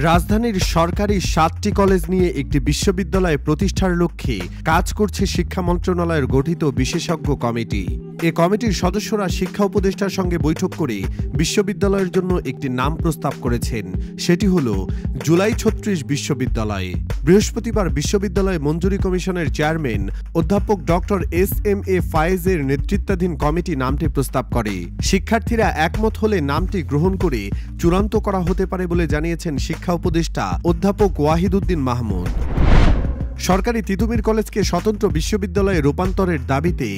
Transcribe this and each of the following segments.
রাজধানীর সরকারি ৭টি কলেজ নিয়ে একটি বিশ্ববিদ্যালয় প্রতিষ্ঠার লক্ষ্যে কাজ করছে শিক্ষা মন্ত্রণালয়ের গঠিত বিশেষজ্ঞ কমিটি। এ কমিটির সদস্যরা শিক্ষা উপদেষ্টার সঙ্গে বৈঠক করে বিশ্ববিদ্যালয়ের জন্য একটি নাম প্রস্তাব করেছেন। সেটি হল জুলাই ৩৬ বিশ্ববিদ্যালয়। বৃহস্পতিবার বিশ্ববিদ্যালয় মঞ্জুরি কমিশনের চেয়ারম্যান অধ্যাপক ডক্টর এস.এম.এ. ফায়েজের নেতৃত্বাধীন কমিটি নামটি প্রস্তাব করে। শিক্ষার্থীরা একমত হলে নামটি গ্রহণ করে চূড়ান্ত করা হতে পারে বলে জানিয়েছেন শিক্ষা উপদেষ্টা অধ্যাপক ওয়াহিদউদ্দিন মাহমুদ। সরকারি তিতুমীর কলেজকে স্বতন্ত্র বিশ্ববিদ্যালয়ে রূপান্তরের দাবিতে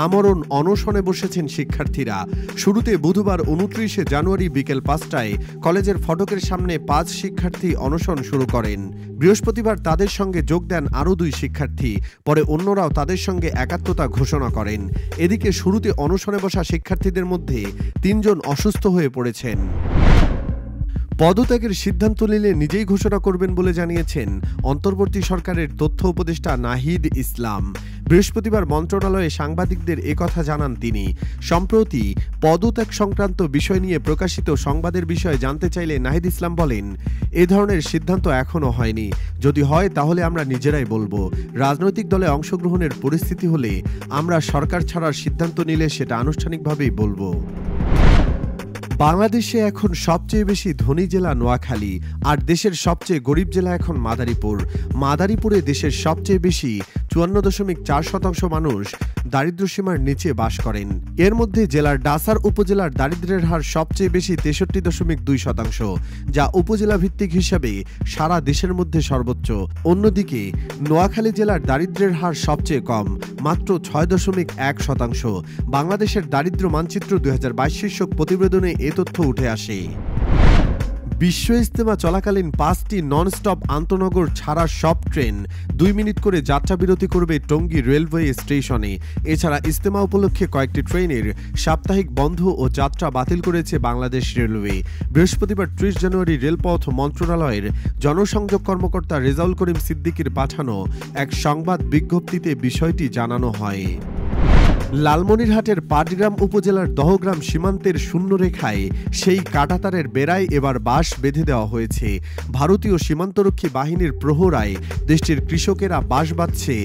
আমরণ অনশনে বসেছেন শিক্ষার্থীরা। শুরুতে বুধবার ২৯ জানুয়ারি বিকেল ৫টায় কলেজের ফটকের সামনে ৫ শিক্ষার্থী অনশন শুরু করেন। বৃহস্পতিবার তাদের সঙ্গে যোগ দেন আরও ২ শিক্ষার্থী। পরে অন্যরাও তাদের সঙ্গে একাত্মতা ঘোষণা করেন। এদিকে শুরুতে অনশনে বসা শিক্ষার্থীদের মধ্যে ৩ জন অসুস্থ হয়ে পড়েছেন। পদত্যাগের সিদ্ধান্ত নিলে নিজেই ঘোষণা করবেন বলে জানিয়েছেন অন্তর্বর্তী সরকারের তথ্য উপদেষ্টা নাহিদ ইসলাম। বৃহস্পতিবার মন্ত্রণালয়ে সাংবাদিকদের একথা জানান তিনি। সম্প্রতি পদত্যাগ সংক্রান্ত বিষয় নিয়ে প্রকাশিত সংবাদের বিষয়ে জানতে চাইলে নাহিদ ইসলাম বলেন, এ ধরনের সিদ্ধান্ত এখনও হয়নি। যদি হয় তাহলে আমরা নিজেরাই বলবো। রাজনৈতিক দলে অংশগ্রহণের পরিস্থিতি হলে আমরা সরকার ছাড়ার সিদ্ধান্ত নিলে সেটা আনুষ্ঠানিকভাবেই বলবো। বাংলাদেশে এখন সবচেয়ে বেশি ধনী জেলা নোয়াখালী, আর দেশের সবচেয়ে গরিব জেলা এখন মাদারীপুর। মাদারীপুরে দেশের সবচেয়ে বেশি ৫৪.৪% মানুষ দারিদ্র্যসীমার নিচে বাস করেন। এর মধ্যে জেলার ডাসার উপজেলার দারিদ্র্যের হার সবচেয়ে বেশি ৬৩.২%, যা উপজেলা ভিত্তিক হিসাবে সারা দেশের মধ্যে সর্বোচ্চ। অন্যদিকে নোয়াখালী জেলার দারিদ্র্যের হার সবচেয়ে কম, মাত্র ৬.১%। বাংলাদেশের দারিদ্র্য মানচিত্র ২০২২ শীর্ষক প্রতিবেদনে এ তথ্য উঠে আসে। বিশ্ব ইজতেমা চলাকালীন ৫টি নন-স্টপ আন্তনগর ছাড়া সব ট্রেন ২ মিনিট করে যাত্রাবিরতি করবে টঙ্গী রেলওয়ে স্টেশনে। এছাড়া ইজতেমা উপলক্ষে কয়েকটি ট্রেনের সাপ্তাহিক বন্ধ ও যাত্রা বাতিল করেছে বাংলাদেশ রেলওয়ে। বৃহস্পতিবার ৩০ জানুয়ারি রেলপথ মন্ত্রণালয়ের জনসংযোগ কর্মকর্তা রেজাউল করিম সিদ্দিকীর পাঠানো এক সংবাদ বিজ্ঞপ্তিতে বিষয়টি জানানো হয়। লালমনিরহাটের পাটগ্রাম উপজেলার দহগ্রাম সীমান্তের শূন্যরেখায় সেই কাঁটাতারের বেড়ায় এবার বাঁশ বেঁধে দেওয়া হয়েছে। ভারতীয় সীমান্তরক্ষী বাহিনীর প্রহরায় দেশটির কৃষকেরা বাঁশ বাঁধছে।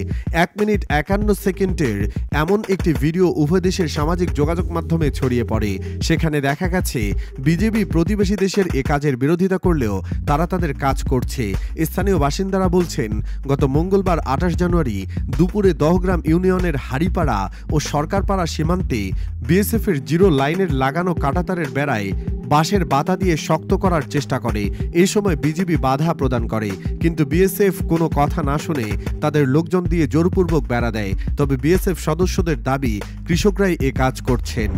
১ মিনিট ৫১ সেকেন্ডের এমন একটি ভিডিও উভয় দেশের সামাজিক যোগাযোগ মাধ্যমে ছড়িয়ে পড়ে। সেখানে দেখা গেছে বিজেপি প্রতিবেশী দেশের এ কাজের বিরোধিতা করলেও তারা তাদের কাজ করছে। স্থানীয় বাসিন্দারা বলছেন, গত মঙ্গলবার ২৮ জানুয়ারি দুপুরে দহগ্রাম ইউনিয়নের হাড়িপাড়া ও সরকারপাড়া সীমান্তে বিএসএফের জিরো লাইনের লাগানো কাঁটাতারের বেড়ায় বাঁশের বাতা দিয়ে শক্ত করার চেষ্টা করে। এই সময় বিজিবি বাধা প্রদান করে, কিন্তু বিএসএফ কোনো কথা না শুনে তাদের লোকজন দিয়ে জোরপূর্বক বেড়া দেয়। তবে বিএসএফ সদস্যদের দাবি, কৃষকরাই এ কাজ করছেন।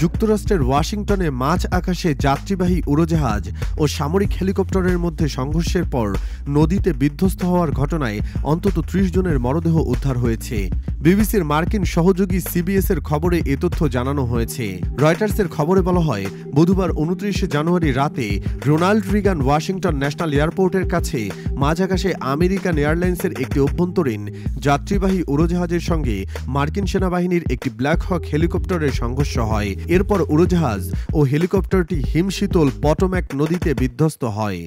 যুক্তরাষ্ট্রের ওয়াশিংটনে মাঝ আকাশে যাত্রীবাহী উড়োজাহাজ ও সামরিক হেলিকপ্টারের মধ্যে সংঘর্ষের পর নদীতে বিধ্বস্ত হওয়ার ঘটনায় অন্তত ৩০ জনের মরদেহ উদ্ধার হয়েছে। বিবিসির মার্কিন সহযোগী সিবিএস-এর খবরে এ তথ্য জানানো হয়েছে। রয়টার্সের খবরে বলা হয়, বুধবার ২৯ জানুয়ারি রাতে রোনাল্ড রিগান ওয়াশিংটন ন্যাশনাল এয়ারপোর্টের কাছে মাঝ আকাশে আমেরিকান এয়ারলাইন্সের একটি অভ্যন্তরীণ যাত্রীবাহী উড়োজাহাজের সঙ্গে মার্কিন সেনাবাহিনীর একটি ব্ল্যাক হক হেলিকপ্টারের সংঘর্ষ হয়। এরপর উড়োজাহাজ ও হেলিকপ্টারটি হিমশীতল পটোম্যাক নদীতে বিধ্বস্ত হয়।